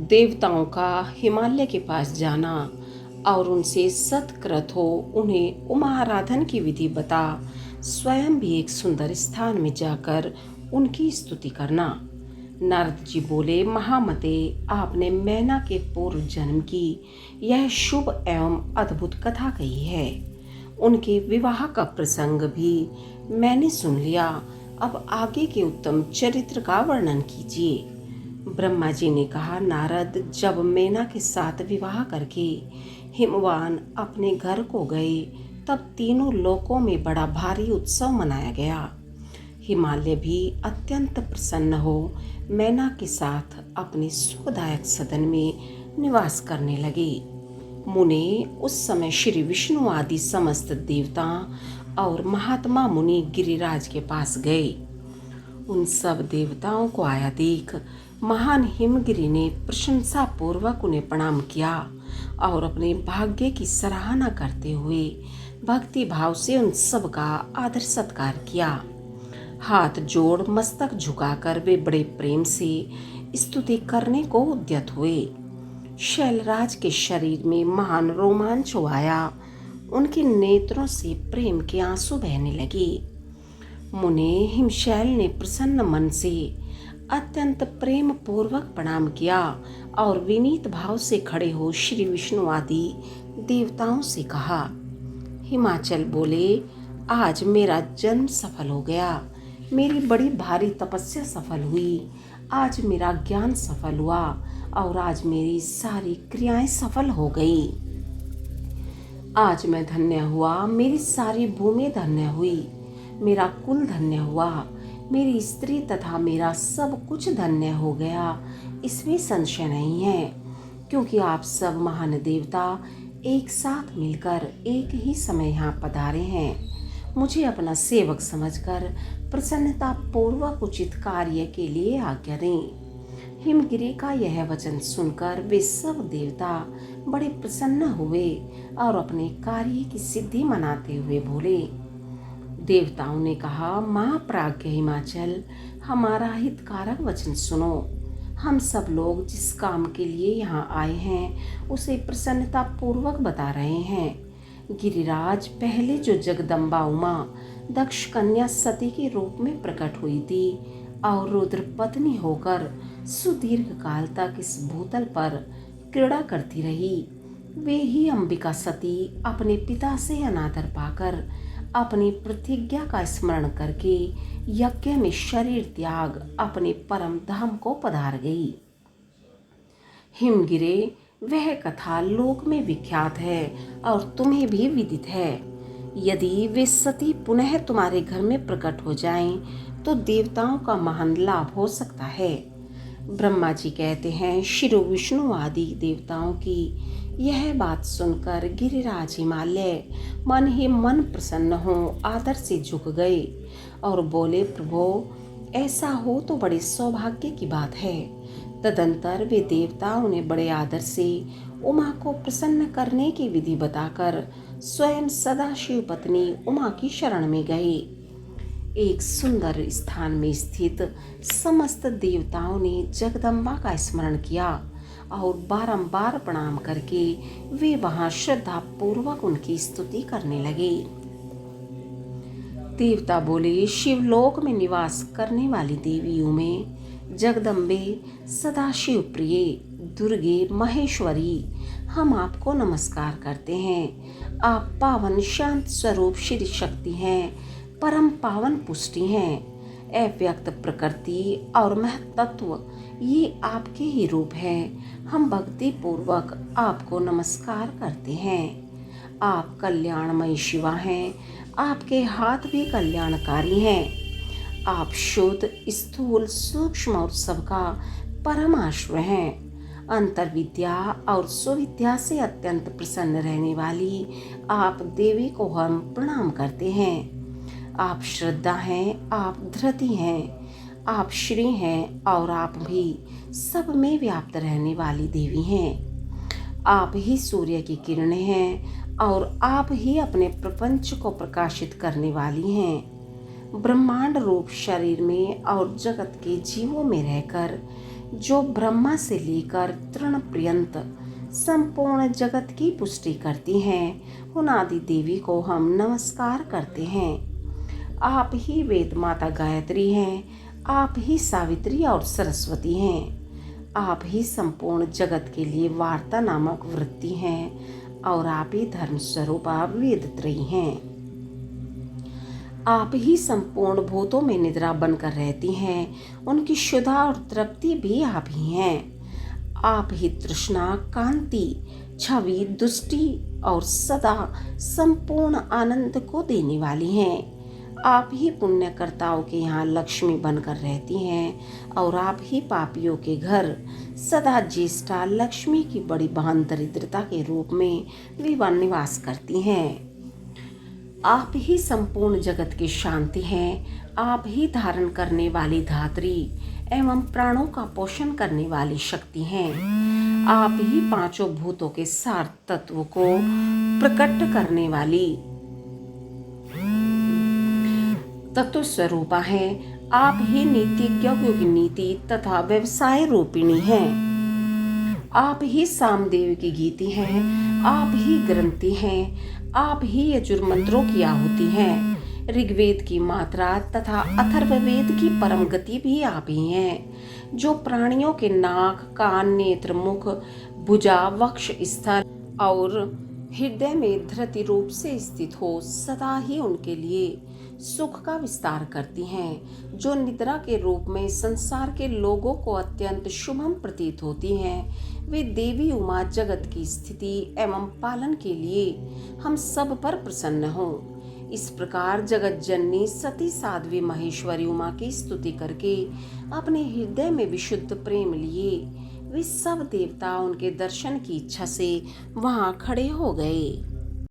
देवताओं का हिमालय के पास जाना और उनसे सत्कृत हो उन्हें उमा आराधन की विधि बता स्वयं भी एक सुंदर स्थान में जाकर उनकी स्तुति करना। नारद जी बोले, महामते, आपने मैना के पूर्व जन्म की यह शुभ एवं अद्भुत कथा कही है। उनके विवाह का प्रसंग भी मैंने सुन लिया। अब आगे के उत्तम चरित्र का वर्णन कीजिए। ब्रह्मा जी ने कहा, नारद, जब मैना के साथ विवाह करके हिमवान अपने घर को गए तब तीनों लोकों में बड़ा भारी उत्सव मनाया गया। हिमालय भी अत्यंत प्रसन्न हो मैना के साथ अपने सुखदायक सदन में निवास करने लगे। मुने उस समय श्री विष्णु आदि समस्त देवता और महात्मा मुनि गिरिराज के पास गए। उन सब देवताओं को आया देख महान हिमगिरि ने प्रशंसा पूर्वक उन्हें प्रणाम किया और अपने भाग्य की सराहना करते हुए भक्ति भाव से उन सब का आदर सत्कार किया। हाथ जोड़ मस्तक झुकाकर वे बड़े प्रेम से स्तुति करने को उद्यत हुए। शैलराज के शरीर में महान रोमांच आया। उनके नेत्रों से प्रेम के आंसू बहने लगे। मुने हिमशैल ने प्रसन्न मन से अत्यंत प्रेम पूर्वक प्रणाम किया और विनीत भाव से खड़े हो श्री विष्णु आदि देवताओं से कहा। हिमाचल बोले, आज मेरा जन्म सफल हो गया। मेरी बड़ी भारी तपस्या सफल हुई। आज मेरा ज्ञान सफल हुआ और आज मेरी सारी क्रियाएं सफल हो गई। आज मैं धन्य हुआ, मेरी सारी भूमि धन्य हुई, मेरा कुल धन्य हुआ, मेरी स्त्री तथा मेरा सब कुछ धन्य हो गया। इसमें संशय नहीं है, क्योंकि आप सब महान देवता एक साथ मिलकर एक ही समय यहाँ पधारे हैं। मुझे अपना सेवक समझकर प्रसन्नता पूर्वक उचित कार्य के लिए आज्ञा दें। हिमगिरि का यह वचन सुनकर वे सब देवता बड़े प्रसन्न हुए और अपने कार्य की सिद्धि मनाते हुए बोले। देवताओं ने कहा, महाप्राज्ञ हिमाचल, हमारा हितकारक वचन सुनो। हम सब लोग जिस काम के लिए यहाँ आए हैं उसे प्रसन्नता पूर्वक बता रहे हैं। गिरिराज, पहले जो जगदम्बा उमा दक्ष कन्या सती के रूप में प्रकट हुई थी और रुद्र पत्नी होकर सुदीर्घ काल तक इस भूतल पर क्रीड़ा करती रही, वे ही अंबिका सती अपने पिता से अनादर पाकर अपनी प्रतिज्ञा का स्मरण करके यज्ञ में शरीर त्याग अपने परम धाम को पधार गई। हिमगिरे, वह कथा लोक में विख्यात है और तुम्हें भी विदित है। यदि वे सती पुनः तुम्हारे घर में प्रकट हो जाएं, तो देवताओं का महान लाभ हो सकता है। ब्रह्मा जी कहते हैं, श्री विष्णु आदि देवताओं की यह बात सुनकर गिरिराज हिमालय मन ही मन प्रसन्न हो आदर से झुक गए और बोले, प्रभो, ऐसा हो तो बड़े सौभाग्य की बात है। तदंतर वे देवता उन्हें बड़े आदर से उमा को प्रसन्न करने की विधि बताकर स्वयं सदाशिव पत्नी उमा की शरण में गए। एक सुंदर स्थान में स्थित समस्त देवताओं ने जगदम्बा का स्मरण किया और बारंबार प्रणाम करके वे वहां श्रद्धा पूर्वक उनकी स्तुति करने लगे। देवता बोले, शिवलोक में निवास करने वाली देवियों में जगदम्बे, सदाशिव प्रिय, दुर्गे, महेश्वरी, हम आपको नमस्कार करते हैं। आप पावन शांत स्वरूप श्री शक्ति हैं, परम पावन पुष्टि हैं। अव्यक्त प्रकृति और महत्त्व ये आपके ही रूप हैं। हम भक्ति पूर्वक आपको नमस्कार करते हैं। आप कल्याणमयी शिवा हैं। आपके हाथ भी कल्याणकारी हैं। आप शुद्ध, स्थूल, सूक्ष्म और सबका परम आश्रय हैं। अंतर विद्या और सुविद्या से अत्यंत प्रसन्न रहने वाली आप देवी को हम प्रणाम करते हैं। आप श्रद्धा हैं, आप धृति हैं, आप श्री हैं और आप भी सब में व्याप्त रहने वाली देवी हैं। आप ही सूर्य की किरणें हैं और आप ही अपने प्रपंच को प्रकाशित करने वाली हैं। ब्रह्मांड रूप शरीर में और जगत के जीवों में रहकर जो ब्रह्मा से लेकर तृण पर्यंत संपूर्ण जगत की पुष्टि करती हैं, उन आदि देवी को हम नमस्कार करते हैं। आप ही वेद माता गायत्री हैं, आप ही सावित्री और सरस्वती हैं। आप ही संपूर्ण जगत के लिए वार्ता नामक वृत्ति हैं और आप ही धर्म स्वरूपा वेदत्रयी हैं। आप ही संपूर्ण भूतों में निद्रा बनकर रहती हैं, उनकी शुद्धा और तृप्ति भी आप ही हैं। आप ही तृष्णा, कांति, छवि, दुष्टि और सदा संपूर्ण आनंद को देने वाली हैं। आप ही पुण्यकर्ताओं के यहाँ लक्ष्मी बनकर रहती हैं और आप ही पापियों के घर सदा ज्येष्ठा लक्ष्मी की बड़ी बहन दरिद्रता के रूप में निवास करती हैं। आप ही संपूर्ण जगत की शांति हैं। आप ही धारण करने वाली धात्री एवं प्राणों का पोषण करने वाली शक्ति हैं। आप ही पांचों भूतों के सार तत्व को प्रकट करने वाली तत्व स्वरूपा है। आप ही नीतिज्ञों की नीति तथा व्यवसाय रूपिणी हैं। आप ही सामदेव की गीति हैं, आप ही ग्रंथि हैं, आप ही यजुर्मंत्रों की आहुति हैं। ऋग्वेद की मात्रा तथा अथर्ववेद की परम गति भी आप ही हैं, जो प्राणियों के नाक, कान, नेत्र, मुख, भुजा, वक्ष स्थल और हृदय में धृति रूप से स्थित हो सदा ही उनके लिए सुख का विस्तार करती हैं, जो निद्रा के रूप में संसार के लोगों को अत्यंत शुभम प्रतीत होती हैं। वे देवी उमा जगत की स्थिति एवं पालन के लिए हम सब पर प्रसन्न हों। इस प्रकार जगत जननी सती साध्वी महेश्वरी उमा की स्तुति करके अपने हृदय में विशुद्ध प्रेम लिए वे सब देवता उनके दर्शन की इच्छा से वहां खड़े हो गए।